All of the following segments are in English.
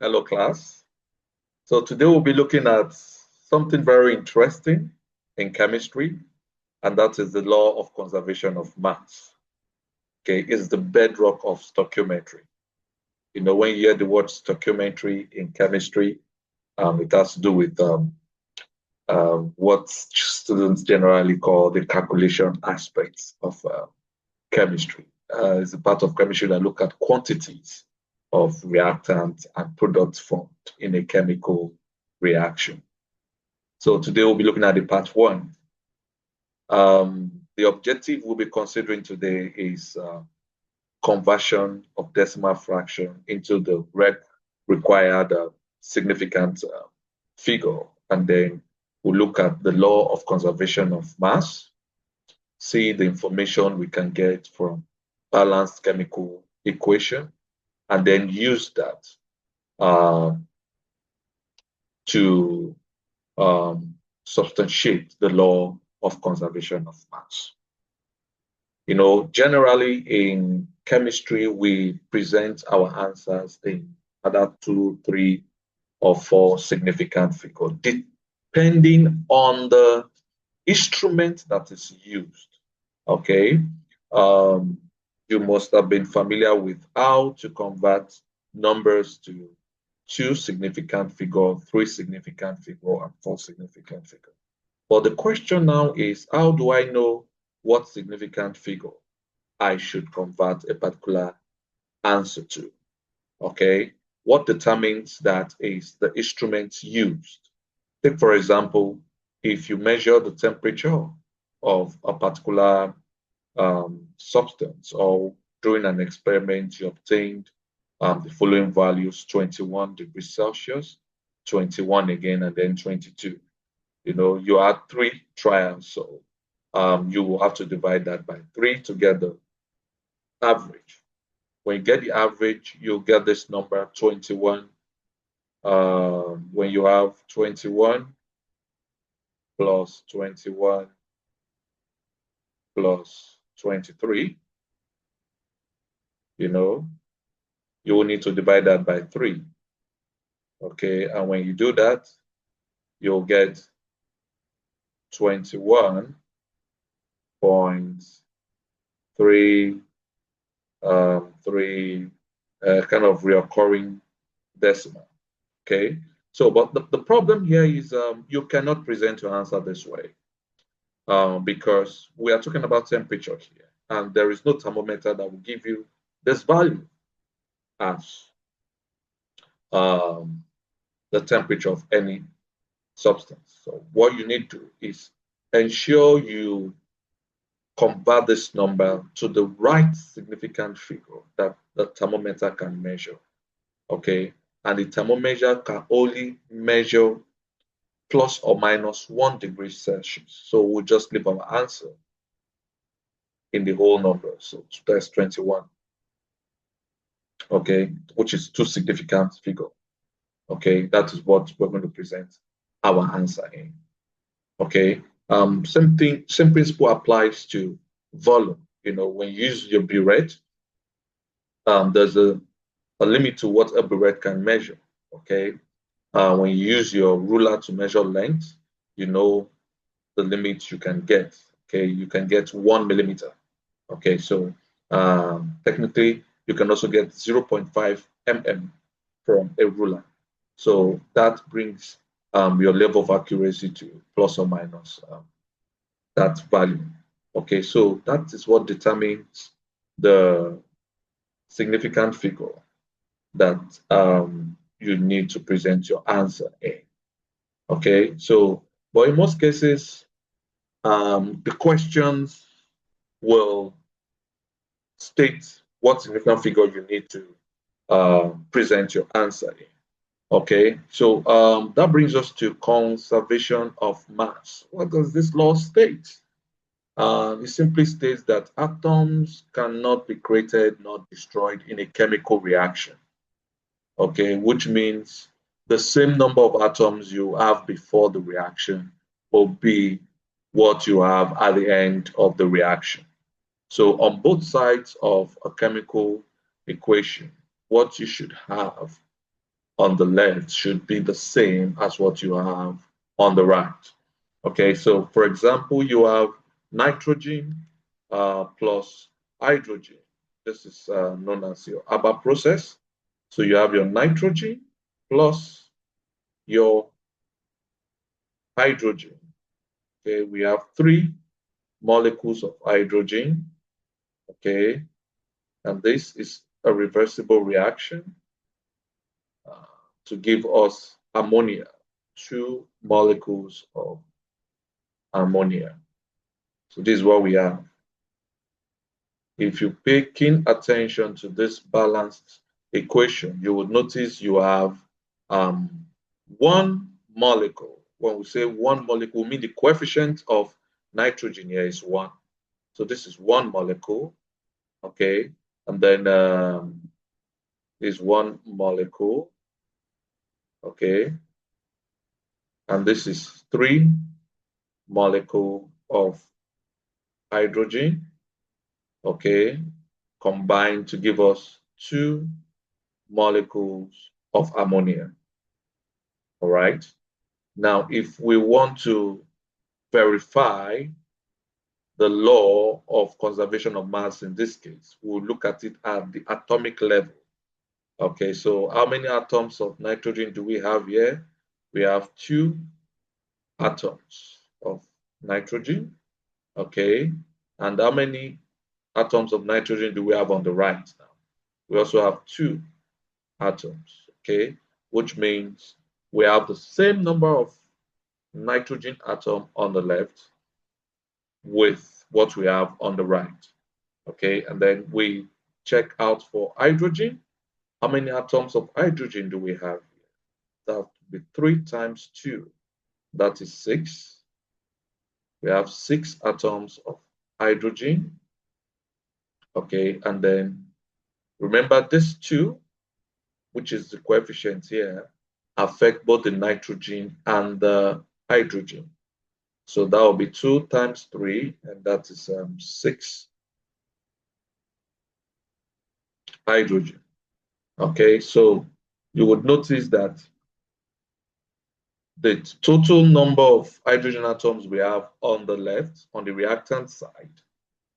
Hello, class. So today we'll be looking at something very interesting in chemistry, and that is the law of conservation of mass. Okay, it's the bedrock of stoichiometry. You know, when you hear the word stoichiometry in chemistry, it has to do with what students generally call the calculation aspects of chemistry. It's a part of chemistry that look at quantities of reactants and products formed in a chemical reaction. So today we'll be looking at the part one. The objective we'll be considering today is conversion of decimal fraction into the required significant figure. And then we'll look at the law of conservation of mass, see the information we can get from balanced chemical equation, and then use that to substantiate the law of conservation of mass. You know, generally in chemistry, we present our answers in either 2, 3, or 4 significant figures, depending on the instrument that is used. Okay. You must have been familiar with how to convert numbers to 2 significant figure, 3 significant figure, and 4 significant figure. But the question now is, how do I know what significant figure I should convert a particular answer to? Okay, what determines that is the instruments used. Take, for example, if you measure the temperature of a particular substance, or during an experiment you obtained the following values: 21 degrees Celsius, 21 again, and then 22. You know, you had 3 trials, so you will have to divide that by 3 to get the average. When you get the average, you'll get this number 21. When you have 21 plus 21 plus 23, you know, you will need to divide that by 3. Okay, and when you do that, you'll get 21.3 kind of reoccurring decimal. Okay, so but the problem here is you cannot present your answer this way because we are talking about temperature here, and there is no thermometer that will give you this value as the temperature of any substance. So what you need to do is ensure you convert this number to the right significant figure that the thermometer can measure. Okay, and the thermometer can only measure plus or minus 1 degree Celsius. So we'll just leave our answer in the whole number. So that's 21. Okay, which is 2 significant figure. Okay, that is what we're going to present our answer in. Okay, same principle applies to volume. You know, when you use your burette, there's a limit to what a burette can measure. Okay, when you use your ruler to measure length, you know the limit you can get. Okay, you can get 1 millimeter. Okay, so technically you can also get 0.5 mm from a ruler. So that brings your level of accuracy to plus or minus that value. Okay, so that is what determines the significant figure that you need to present your answer in. Okay, so but in most cases, the questions will state what significant figure you need to present your answer in. Okay, so that brings us to conservation of mass. What does this law state? It simply states that atoms cannot be created nor destroyed in a chemical reaction. Okay, which means the same number of atoms you have before the reaction will be what you have at the end of the reaction. So on both sides of a chemical equation, what you should have on the left should be the same as what you have on the right. Okay, so for example, you have nitrogen plus hydrogen. This is known as your ABA process. So you have your nitrogen plus your hydrogen. Okay, we have 3 molecules of hydrogen. Okay, and this is a reversible reaction to give us ammonia, 2 molecules of ammonia. So this is what we have. If you pay keen attention to this balanced equation, you would notice you have 1 molecule. When we say 1 molecule, we mean the coefficient of nitrogen here is 1. So this is 1 molecule, okay? And then is 1 molecule, okay? And this is 3 molecule of hydrogen, okay, combined to give us 2 molecules of ammonia. All right. Now, if we want to verify the law of conservation of mass in this case, we'll look at it at the atomic level. Okay, so how many atoms of nitrogen do we have here? We have 2 atoms of nitrogen. Okay, and how many atoms of nitrogen do we have on the right now? We also have 2 atoms, okay, which means we have the same number of nitrogen atom on the left with what we have on the right, okay, and then we check out for hydrogen. How many atoms of hydrogen do we have? That would be 3 times 2, that is 6. We have 6 atoms of hydrogen, okay, and then remember this 2, which is the coefficient here, affect both the nitrogen and the hydrogen. So that will be 2 times 3, and that is 6 hydrogen. Okay, so you would notice that the total number of hydrogen atoms we have on the left, on the reactant side,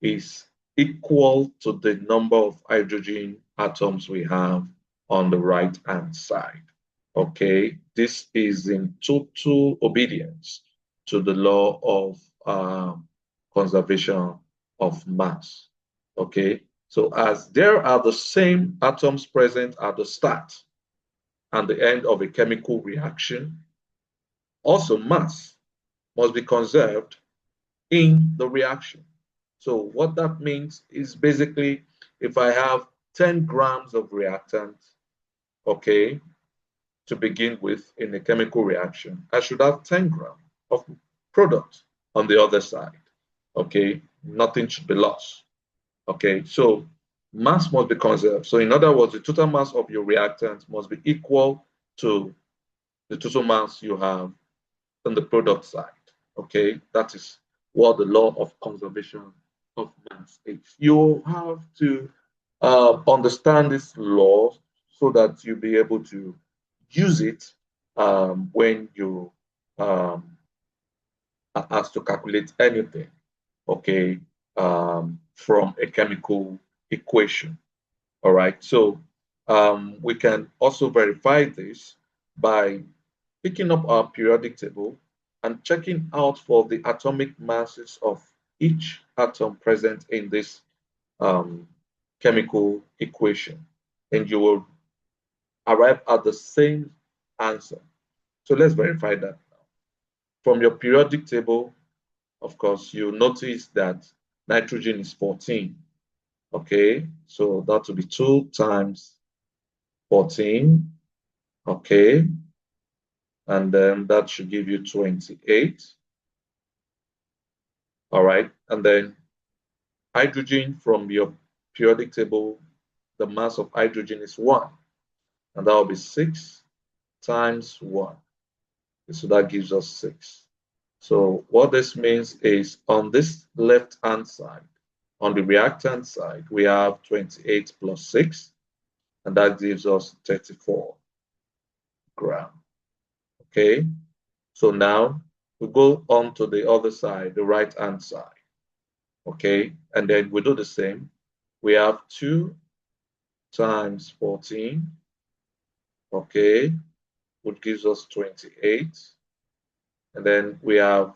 is equal to the number of hydrogen atoms we have on the right-hand side. Okay, this is in total obedience to the law of conservation of mass. Okay, so as there are the same atoms present at the start and the end of a chemical reaction, also mass must be conserved in the reaction. So what that means is basically if I have 10 grams of reactant, okay, to begin with in a chemical reaction, I should have 10 grams of product on the other side, okay? Nothing should be lost, okay? So mass must be conserved. So in other words, the total mass of your reactant must be equal to the total mass you have on the product side, okay? That is what the law of conservation of mass is. You have to understand this law so that you'll be able to use it when you are asked to calculate anything, okay, from a chemical equation. All right, so we can also verify this by picking up our periodic table and checking out for the atomic masses of each atom present in this chemical equation, and you will arrive at the same answer. So let's verify that now. From your periodic table, of course, you notice that nitrogen is 14. Okay, so that will be 2 times 14. Okay, and then that should give you 28. All right, and then hydrogen from your periodic table, the mass of hydrogen is 1, and that will be 6 times 1. So that gives us 6. So what this means is on this left-hand side, on the reactant side, we have 28 plus 6, and that gives us 34. gram. Okay, so now we go on to the other side, the right hand side. Okay, and then we do the same. We have 2 times 14, okay, which gives us 28. And then we have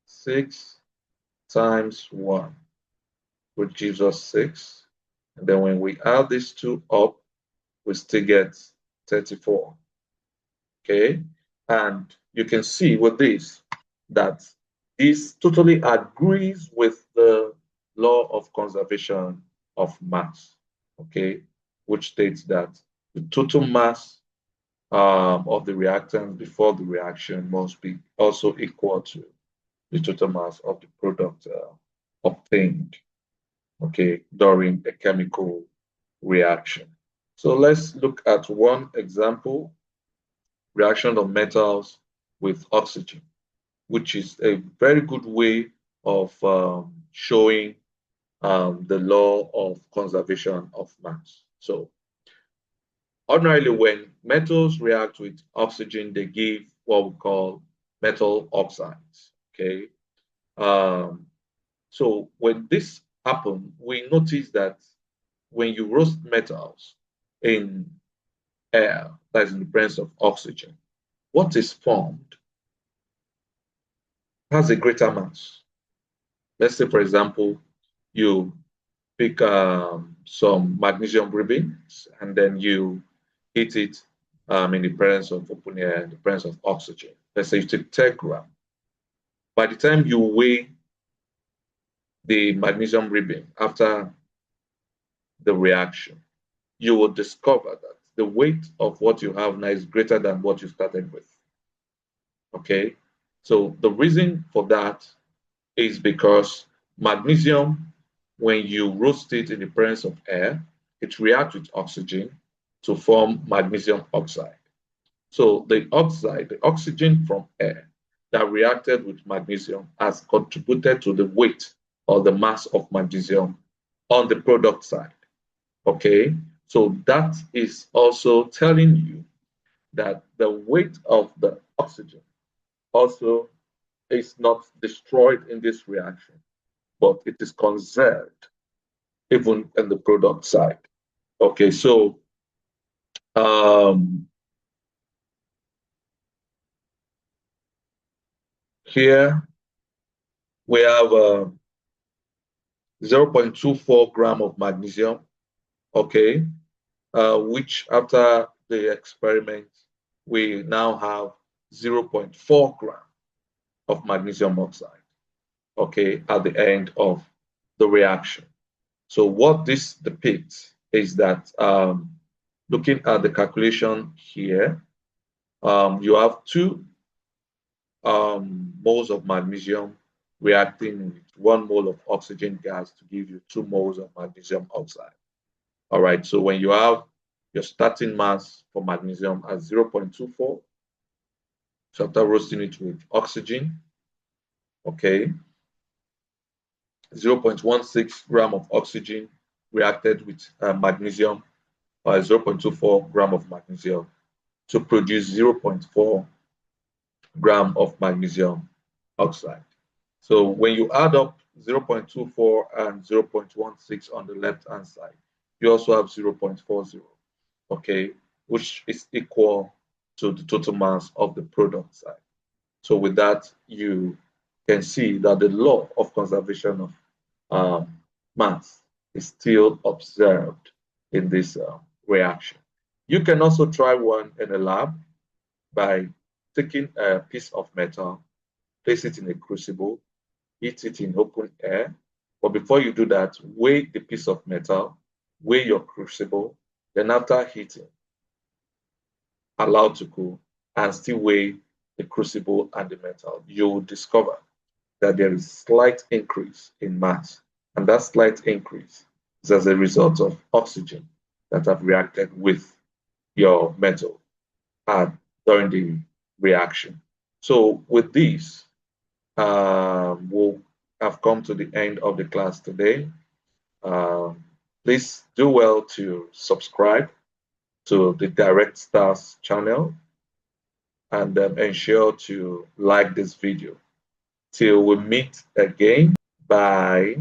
6 times 1, which gives us 6. And then when we add these two up, we still get 34. Okay, and you can see with this that this totally agrees with the law of conservation of mass, okay, which states that the total mass of the reactant before the reaction must be also equal to the total mass of the product obtained, okay, during a chemical reaction. So let's look at one example, reaction of metals with oxygen, which is a very good way of showing the law of conservation of mass. So ordinarily, when metals react with oxygen, they give what we call metal oxides, okay? So when this happens, we notice that when you roast metals in air, that is in the presence of oxygen, what is formed has a greater mass. Let's say, for example, you pick some magnesium ribbons and then you heat it in the presence of open air, in the presence of oxygen. Let's say you take 10 grams. By the time you weigh the magnesium ribbon after the reaction, you will discover that the weight of what you have now is greater than what you started with. Okay, so the reason for that is because magnesium, when you roast it in the presence of air, it reacts with oxygen to form magnesium oxide. So the oxide, the oxygen from air that reacted with magnesium has contributed to the weight or the mass of magnesium on the product side. Okay, so that is also telling you that the weight of the oxygen also is not destroyed in this reaction, but it is conserved even in the product side. Okay, so here we have 0.24 gram of magnesium, okay, which after the experiment, we now have 0.4 gram of magnesium oxide, okay, at the end of the reaction. So what this depicts is that looking at the calculation here, you have 2 moles of magnesium reacting with 1 mole of oxygen gas to give you 2 moles of magnesium oxide. All right, so when you have your starting mass for magnesium at 0.24, so after roasting it with oxygen, okay, 0.16 gram of oxygen reacted with magnesium, 0.24 gram of magnesium to produce 0.4 gram of magnesium oxide. So when you add up 0.24 and 0.16 on the left-hand side, you also have 0.40, okay, which is equal to the total mass of the product side. So with that, you can see that the law of conservation of mass is still observed in this reaction. You can also try one in a lab by taking a piece of metal, place it in a crucible, heat it in open air. But before you do that, weigh the piece of metal, weigh your crucible, then after heating, allow to cool, and still weigh the crucible and the metal. You will discover that there is slight increase in mass, and that slight increase is as a result of oxygen that have reacted with your metal during the reaction. So with this, we'll have come to the end of the class today. Please do well to subscribe to the Direct Stars channel and ensure to like this video. Till we meet again, bye.